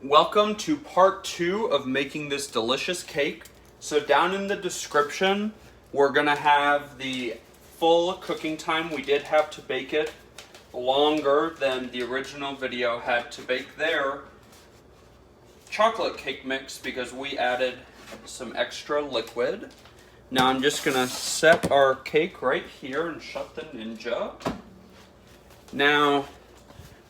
Welcome to part 2 of making this delicious cake. So down in the description, we're going to have the full cooking time. We did have to bake it longer than the original video had to bake their chocolate cake mix because we added some extra liquid. Now I'm just going to set our cake right here and shut the Ninja. Now,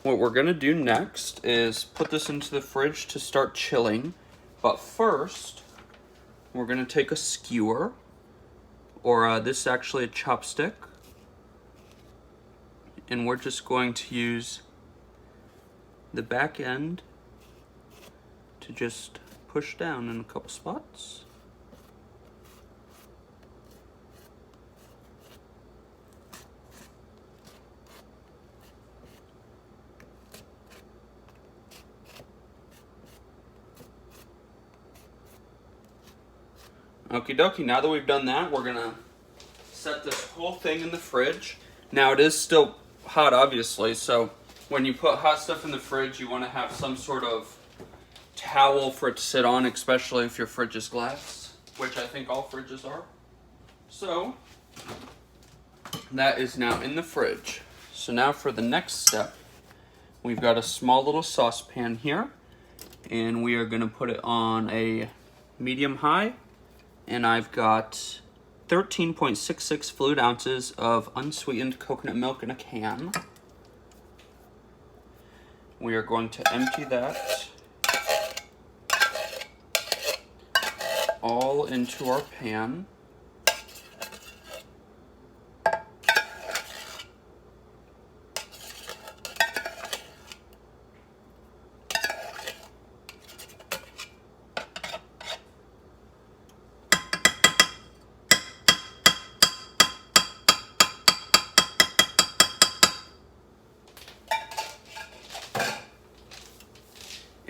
what we're going to do next is put this into the fridge to start chilling. But first, we're going to take a skewer, or this is actually a chopstick. And we're just going to use the back end to just push down in a couple spots. Okie dokie, now that we've done that, we're gonna set this whole thing in the fridge. Now it is still hot, obviously, so when you put hot stuff in the fridge, you wanna have some sort of towel for it to sit on, especially if your fridge is glass, which I think all fridges are. So, that is now in the fridge. So now for the next step, we've got a small little saucepan here, and we are gonna put it on a medium-high. And I've got 13.66 fluid ounces of unsweetened coconut milk in a can. We are going to empty that all into our pan.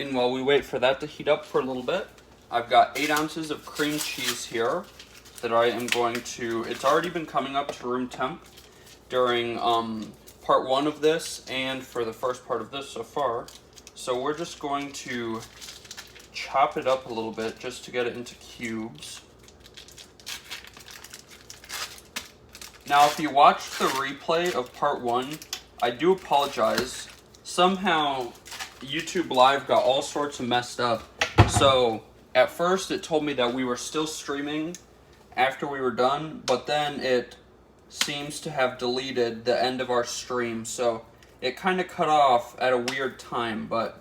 And while we wait for that to heat up for a little bit, I've got 8 ounces of cream cheese here that I am going to, it's already been coming up to room temp during part 1 of this and for the first part of this so far. So we're just going to chop it up a little bit just to get it into cubes. Now if you watched the replay of part 1, I do apologize. Somehow YouTube Live got all sorts of messed up. So at first it told me that we were still streaming after we were done, but then it seems to have deleted the end of our stream. So it kind of cut off at a weird time, but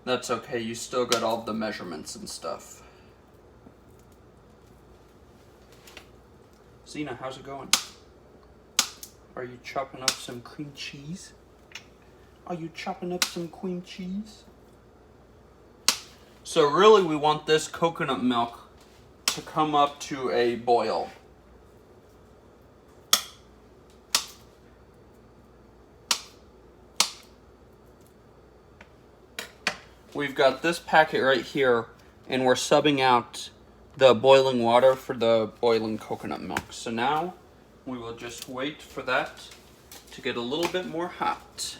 that's okay. You still got all the measurements and stuff. Zena, how's it going? Are you chopping up some cream cheese? Are you chopping up some cream cheese? So really we want this coconut milk to come up to a boil. We've got this packet right here, and we're subbing out the boiling water for the boiling coconut milk. So now we will just wait for that to get a little bit more hot.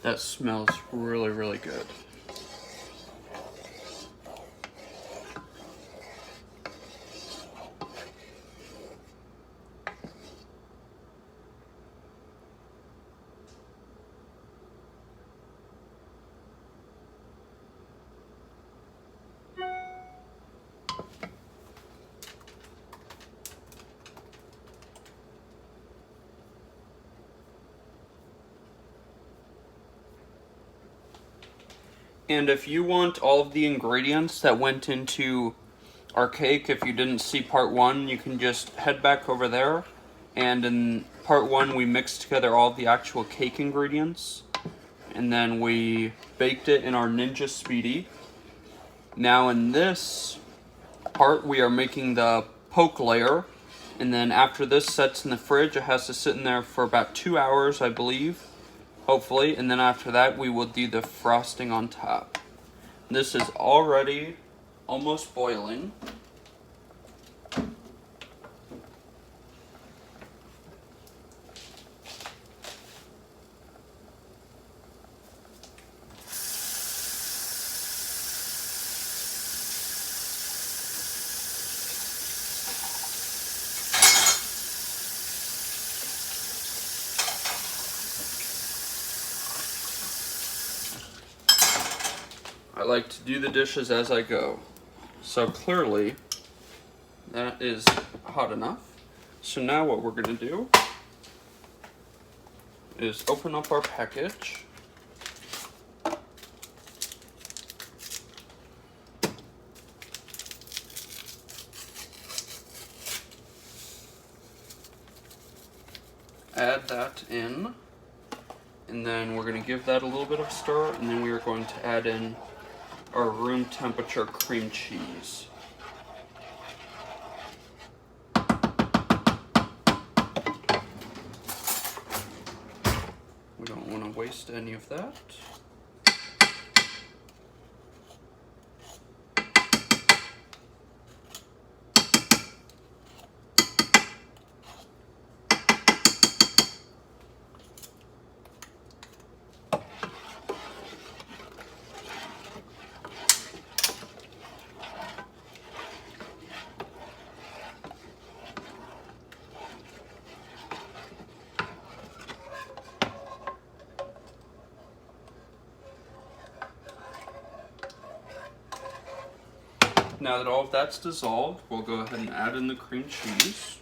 That smells really, really good. And if you want all of the ingredients that went into our cake. If you didn't see part 1, you can just head back over there. And in part 1, we mixed together all the actual cake ingredients. And then we baked it in our Ninja Speedi. Now in this part, we are making the poke layer. And then after this sets in the fridge, it has to sit in there for about 2 hours, I believe. Hopefully. And then after that, we will do the frosting on top. This is already almost boiling. I like to do the dishes as I go. So clearly, that is hot enough. So now what we're going to do is open up our package. Add that in. And then we're going to give that a little bit of stir. And then we are going to add in our room temperature cream cheese. We don't want to waste any of that. Now that all of that's dissolved, we'll go ahead and add in the cream cheese.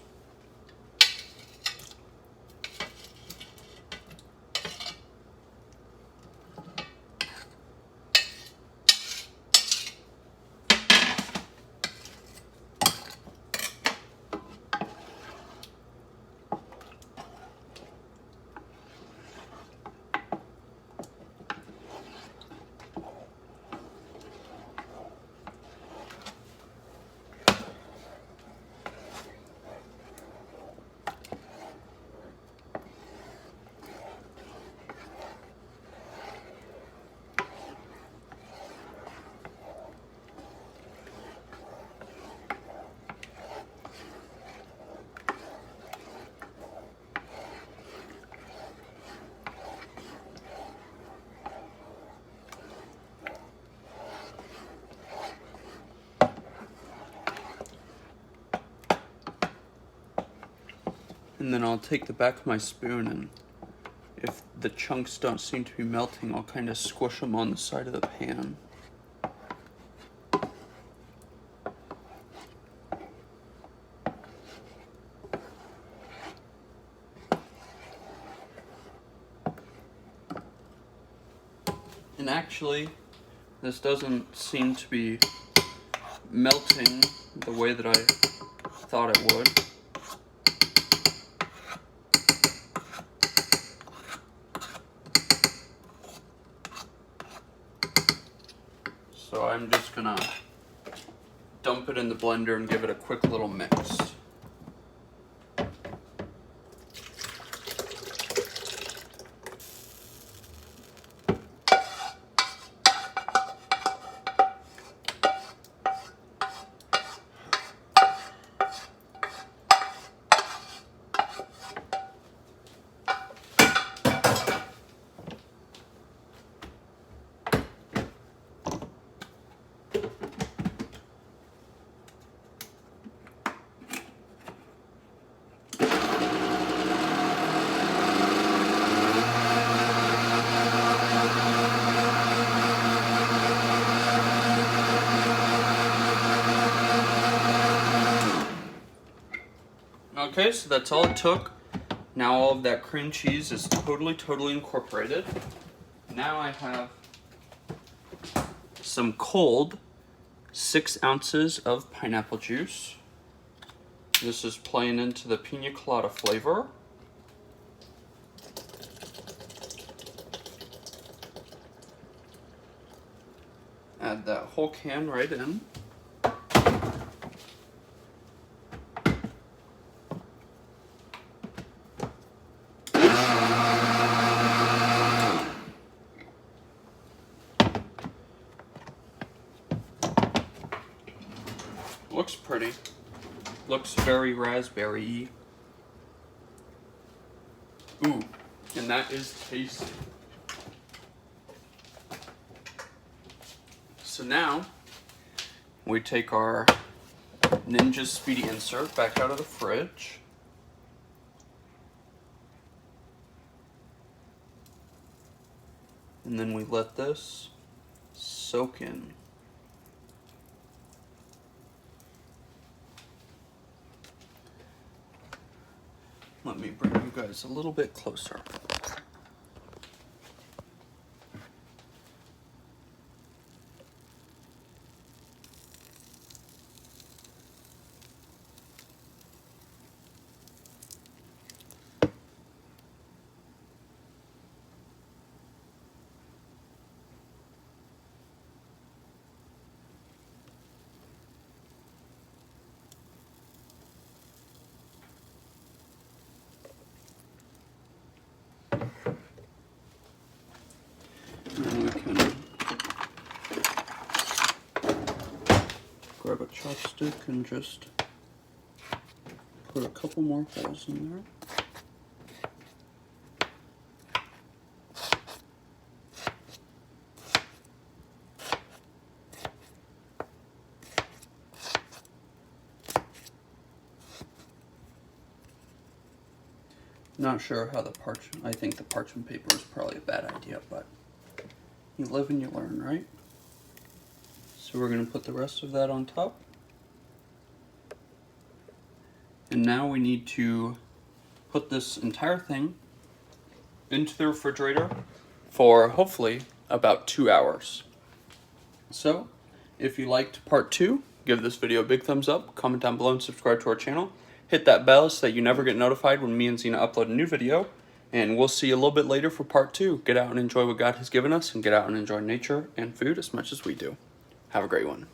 And then I'll take the back of my spoon, and if the chunks don't seem to be melting, I'll kind of squish them on the side of the pan. And actually, this doesn't seem to be melting the way that I thought it would. So I'm just gonna dump it in the blender and give it a quick little mix. Okay, so that's all it took. Now all of that cream cheese is totally incorporated. Now I have some cold 6 ounces of pineapple juice. This is playing into the pina colada flavor. Add that whole can right in. Looks pretty. Looks very raspberry-y. Ooh, and that is tasty. So now, we take our Ninja Speedi insert back out of the fridge. And then we let this soak in. Let me bring you guys a little bit closer. And we can grab a chopstick and just put a couple more holes in there. Not sure how the parchment, I think the parchment paper is probably a bad idea, but you live and you learn, right? So we're going to put the rest of that on top. And now we need to put this entire thing into the refrigerator for hopefully about 2 hours. So if you liked part 2, give this video a big thumbs up, comment down below and subscribe to our channel. Hit that bell so that you never get notified when me and Zena upload a new video. And we'll see you a little bit later for part 2. Get out and enjoy what God has given us, and get out and enjoy nature and food as much as we do. Have a great one.